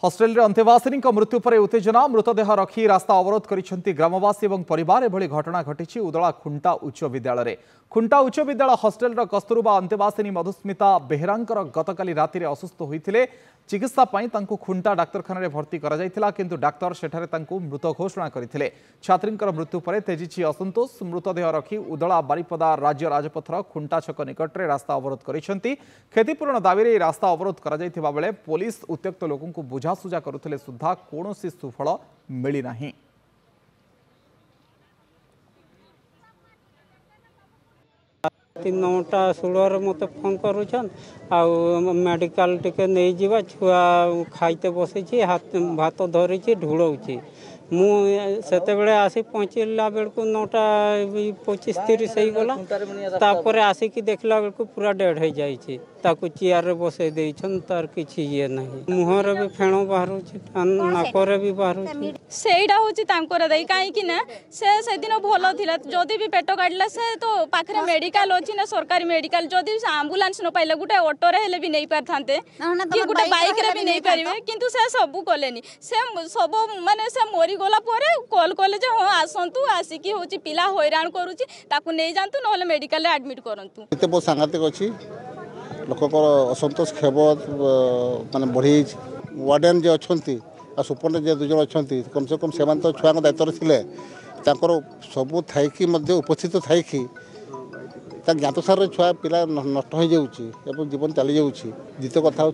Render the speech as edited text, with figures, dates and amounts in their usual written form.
Hostel अंतेवासिनी मृत्यु पर उत्तेजना मृतदेह रखी रास्ता अवरोध करिसेंती ग्रामवासी और परिवार एभली घटना घटी उदला खुंटा उच्च विद्यालय खुंटा उच्च विद्यालय हस्टेल कस्तूरबा अंतेवासिनी मधुस्मिता बेहेरांकर गतकाली राति असुस्थ होते चिकित्सा खुंटा डाक्तखाना भर्ती किंतु डाक्तर सेठारे मृत घोषणा करते छात्री मृत्यु पर तेजी असंतोष मृतदेह रखी उदला बारिपदा राज्य राजपथर खुंटा छक निकट में रास्ता अवरोध करिसेंती क्षतिपूरण दाबी रास्ता अवरोध करा बेले पुलिस उत्त्यक्त लोक बुझासुझा करुले सुधा कौन सुफल मिलना। 9टा 16 मत फोन करुछन मेडिकल टिके नहीं जीवा छुआ खाइते बसी भात धरी ढूलौची मुझे आसी पहुँचला बेलू 9टा 25-30 हो गला आसिक देखला बेलू पूरा डेड हो जाए चेयर बसई देछन तार किछि ये नहीं मुहर भी फेण बाहर नाकर भी बाहर सेटा होची तांकर दई काहे कि ना से दिन भलो थिला जदी भी पेट काटला से तो पाखरे मेडिकल अछि ना सरकारी मेडिकल जदी एम्बुलेंस न पाइले गुटे ऑटो रे हेले भी नहीं पारथांते कि गुटे बाइक रे भी नहीं परिवे किंतु से सब कोलेनी से सब माने से मोरी गला परे कॉल कले जे हां आसंतु आसिकी होची पिला हैरान करूची ताकू नहीं जानतु नहले मेडिकल रे एडमिट करंतु एते बहुत सांगातिक अछि लोककर असंतोष खेब माने बढ़ी वार्डन जे अछंती आ सुपरने जे दुजन अछंती कम से कम सेमान तो छुआ दायित्व थिले तांकर सबु थाइकी मध्य उपस्थित थाइकी ज्ञातसार छुआ पिला नष्ट हो जाऊँगी जीवन चली जाऊँगी द्वितीय कथा हूँ